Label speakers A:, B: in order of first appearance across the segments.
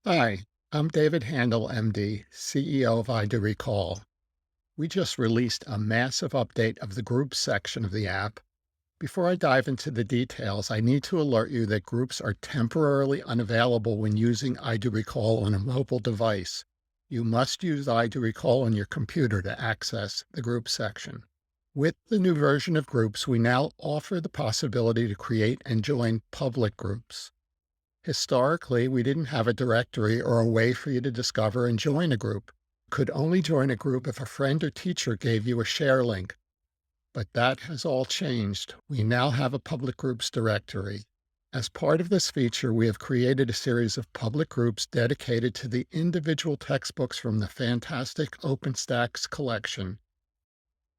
A: Hi, I'm David Handel, MD, CEO of iDoRecall. We just released a massive update of the groups section of the app. Before I dive into the details, I need to alert you that groups are temporarily unavailable when using iDoRecall on a mobile device. You must use iDoRecall on your computer to access the groups section. With the new version of groups, we now offer the possibility to create and join public groups. Historically, we didn't have a directory or a way for you to discover and join a group. You could only join a group if a friend or teacher gave you a share link. But that has all changed. We now have a public groups directory. As part of this feature, we have created a series of public groups dedicated to the individual textbooks from the fantastic OpenStax collection.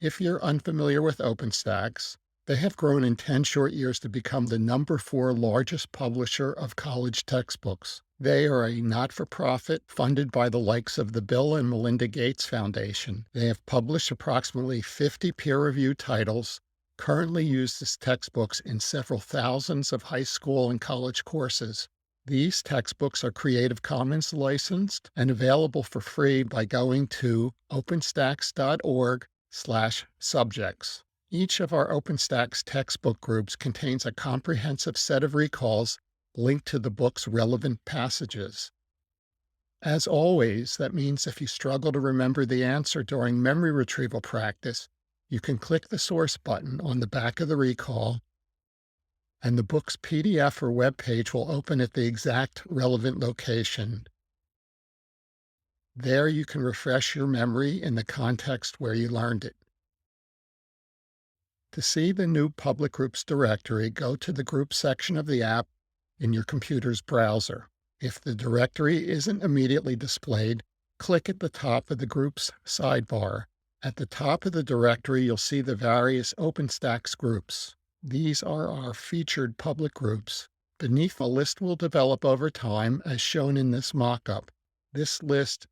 A: If you're unfamiliar with OpenStax, they have grown in 10 short years to become the #4 largest publisher of college textbooks. They are a not-for-profit funded by the likes of the Bill and Melinda Gates Foundation. They have published approximately 50 peer-reviewed titles, currently used as textbooks in several thousands of high school and college courses. These textbooks are Creative Commons licensed and available for free by going to openstax.org/subjects. Each of our OpenStax textbook groups contains a comprehensive set of recalls linked to the book's relevant passages. As always, that means if you struggle to remember the answer during memory retrieval practice, you can click the source button on the back of the recall, and the book's PDF or web page will open at the exact relevant location. There you can refresh your memory in the context where you learned it. To see the new public groups directory, go to the groups section of the app in your computer's browser. If the directory isn't immediately displayed, click at the top of the groups sidebar. At the top of the directory, you'll see the various OpenStax groups. These are our featured public groups. Beneath, a list will develop over time as shown in this mock-up. This list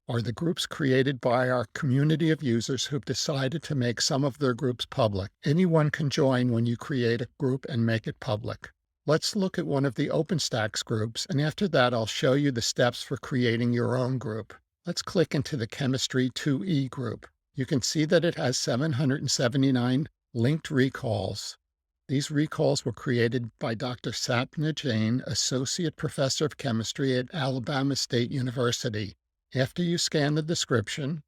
A: are the groups created by our community of users who've decided to make some of their groups public. Anyone can join when you create a group and make it public. Let's look at one of the OpenStax groups, and after that I'll show you the steps for creating your own group. Let's click into the Chemistry 2E group. You can see that it has 779 linked recalls. These recalls were created by Dr. Sapna Jain, Associate Professor of Chemistry at Alabama State University. After you scan the description,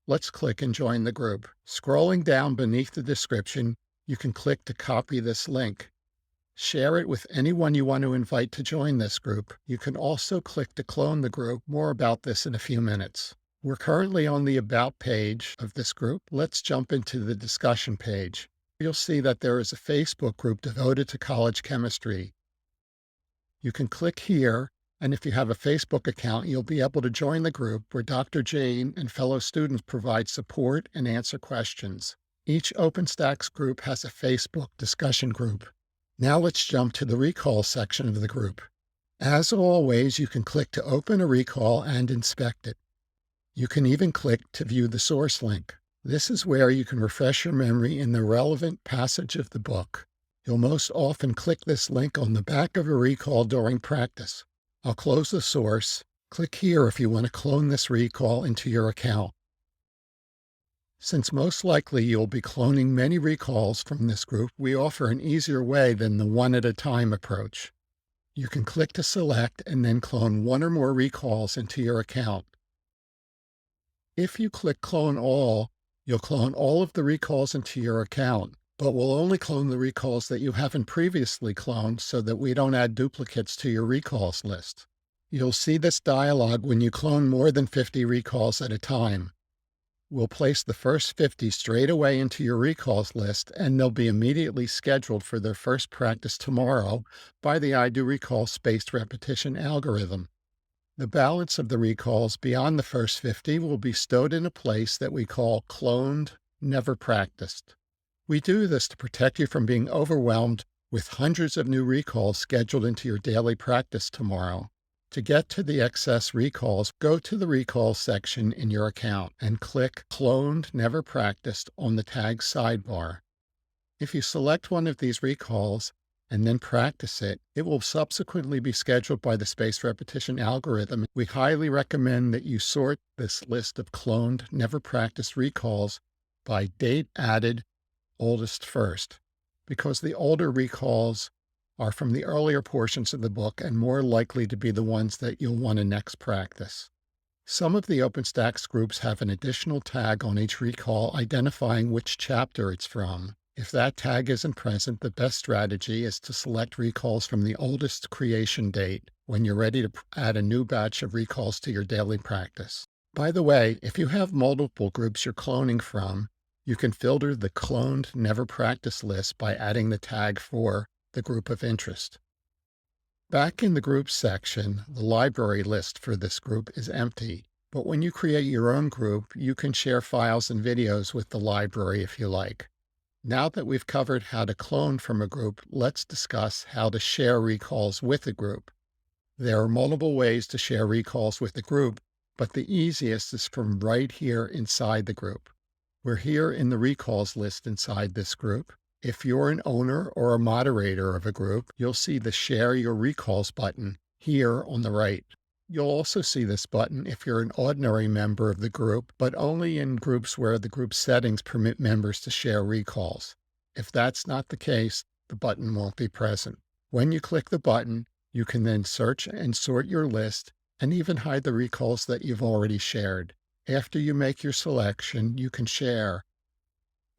A: let's click and join the group. Scrolling down beneath the description, you can click to copy this link. Share it with anyone you want to invite to join this group. You can also click to clone the group. More about this in a few minutes. We're currently on the About page of this group. Let's jump into the discussion page. You'll see that there is a Facebook group devoted to college chemistry. You can click here, and if you have a Facebook account, you'll be able to join the group where Dr. Jane and fellow students provide support and answer questions. Each OpenStax group has a Facebook discussion group. Now let's jump to the recall section of the group. As always, you can click to open a recall and inspect it. You can even click to view the source link. This is where you can refresh your memory in the relevant passage of the book. You'll most often click this link on the back of a recall during practice. I'll close the source. Click here if you want to clone this recall into your account. Since most likely you'll be cloning many recalls from this group, we offer an easier way than the one-at-a-time approach. You can click to select and then clone one or more recalls into your account. If you click Clone All, you'll clone all of the recalls into your account, but we'll only clone the recalls that you haven't previously cloned so that we don't add duplicates to your recalls list. You'll see this dialog when you clone more than 50 recalls at a time. We'll place the first 50 straight away into your recalls list, and they'll be immediately scheduled for their first practice tomorrow by the iDoRecall spaced repetition algorithm. The balance of the recalls beyond the first 50 will be stowed in a place that we call Cloned, Never Practiced. We do this to protect you from being overwhelmed with hundreds of new recalls scheduled into your daily practice tomorrow. To get to the excess recalls, go to the Recall section in your account and click Cloned Never Practiced on the tag sidebar. If you select one of these recalls, and then practice it, it will subsequently be scheduled by the spaced repetition algorithm. We highly recommend that you sort this list of cloned, never practiced recalls by date added, oldest first, because the older recalls are from the earlier portions of the book and more likely to be the ones that you'll want to next practice. Some of the OpenStax groups have an additional tag on each recall identifying which chapter it's from. If that tag isn't present, the best strategy is to select recalls from the oldest creation date when you're ready to add a new batch of recalls to your daily practice. By the way, if you have multiple groups you're cloning from, you can filter the cloned never practiced list by adding the tag for the group of interest. Back in the groups section, the library list for this group is empty, but when you create your own group, you can share files and videos with the library if you like. Now that we've covered how to clone from a group, let's discuss how to share recalls with a group. There are multiple ways to share recalls with a group, but the easiest is from right here inside the group. We're here in the recalls list inside this group. If you're an owner or a moderator of a group, you'll see the Share Your Recalls button here on the right. You'll also see this button if you're an ordinary member of the group, but only in groups where the group settings permit members to share recalls. If that's not the case, the button won't be present. When you click the button, you can then search and sort your list and even hide the recalls that you've already shared. After you make your selection, you can share.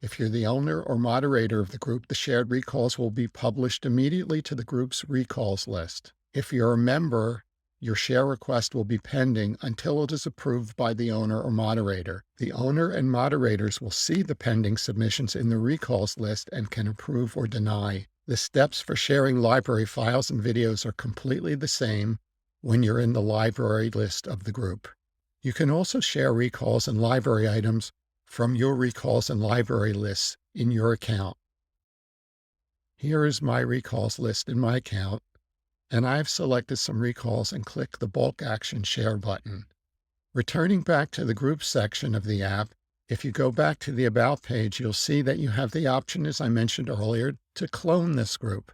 A: If you're the owner or moderator of the group, the shared recalls will be published immediately to the group's recalls list. If you're a member, your share request will be pending until it is approved by the owner or moderator. The owner and moderators will see the pending submissions in the recalls list and can approve or deny. The steps for sharing library files and videos are completely the same when you're in the library list of the group. You can also share recalls and library items from your recalls and library lists in your account. Here is my recalls list in my account, and I've selected some recalls and click the Bulk Action Share button. Returning back to the Groups section of the app, if you go back to the About page, you'll see that you have the option, as I mentioned earlier, to clone this group.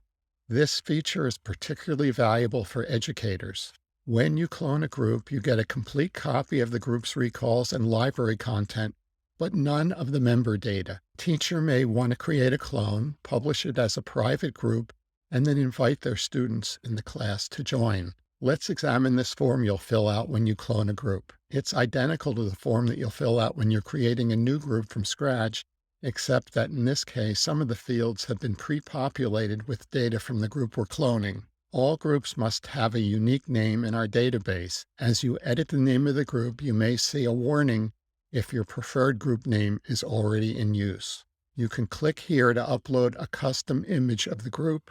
A: This feature is particularly valuable for educators. When you clone a group, you get a complete copy of the group's recalls and library content, but none of the member data. Teacher may want to create a clone, publish it as a private group, and then invite their students in the class to join. Let's examine this form you'll fill out when you clone a group. It's identical to the form that you'll fill out when you're creating a new group from scratch, except that in this case, some of the fields have been pre-populated with data from the group we're cloning. All groups must have a unique name in our database. As you edit the name of the group, you may see a warning if your preferred group name is already in use. You can click here to upload a custom image of the group.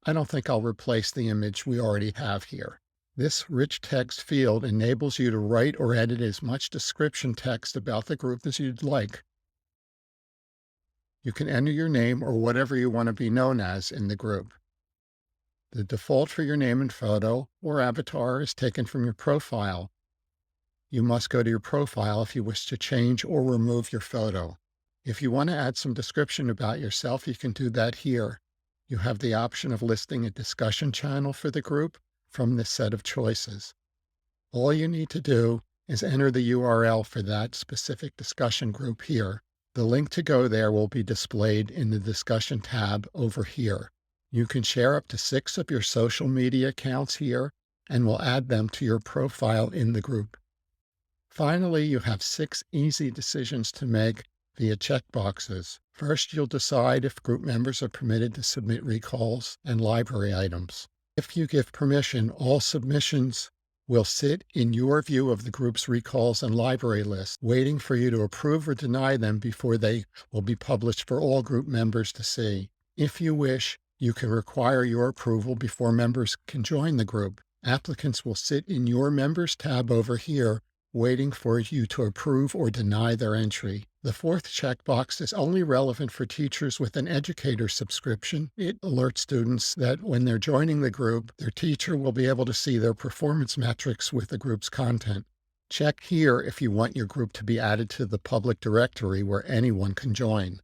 A: I don't think I'll replace the image we already have here. This rich text field enables you to write or edit as much description text about the group as you'd like. You can enter your name or whatever you want to be known as in the group. The default for your name and photo or avatar is taken from your profile. You must go to your profile if you wish to change or remove your photo. If you want to add some description about yourself, you can do that here. You have the option of listing a discussion channel for the group from this set of choices. All you need to do is enter the URL for that specific discussion group here. The link to go there will be displayed in the discussion tab over here. You can share up to 6 of your social media accounts here, and will add them to your profile in the group. Finally, you have 6 easy decisions to make via checkboxes. First, you'll decide if group members are permitted to submit recalls and library items. If you give permission, all submissions will sit in your view of the group's recalls and library list, waiting for you to approve or deny them before they will be published for all group members to see. If you wish, you can require your approval before members can join the group. Applicants will sit in your Members tab over here, waiting for you to approve or deny their entry. The 4th checkbox is only relevant for teachers with an educator subscription. It alerts students that when they're joining the group, their teacher will be able to see their performance metrics with the group's content. Check here if you want your group to be added to the public directory where anyone can join.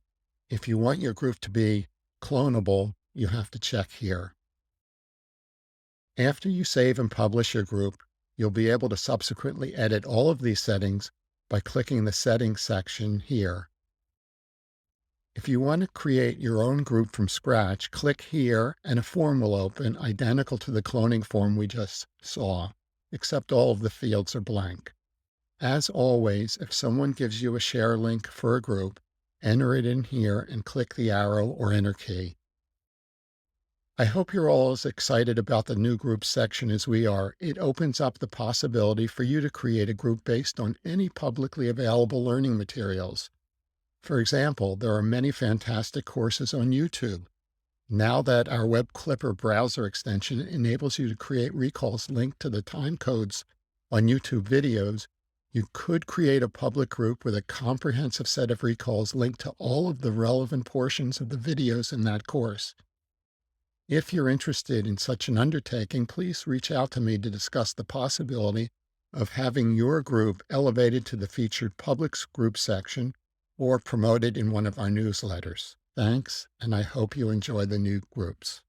A: If you want your group to be clonable, you have to check here. After you save and publish your group, you'll be able to subsequently edit all of these settings by clicking the Settings section here. If you want to create your own group from scratch, click here and a form will open identical to the cloning form we just saw, except all of the fields are blank. As always, if someone gives you a share link for a group, enter it in here and click the arrow or enter key. I hope you're all as excited about the new groups section as we are. It opens up the possibility for you to create a group based on any publicly available learning materials. For example, there are many fantastic courses on YouTube. Now that our Web Clipper browser extension enables you to create recalls linked to the time codes on YouTube videos, you could create a public group with a comprehensive set of recalls linked to all of the relevant portions of the videos in that course. If you're interested in such an undertaking, please reach out to me to discuss the possibility of having your group elevated to the featured public group section or promoted in one of our newsletters. Thanks, and I hope you enjoy the new groups.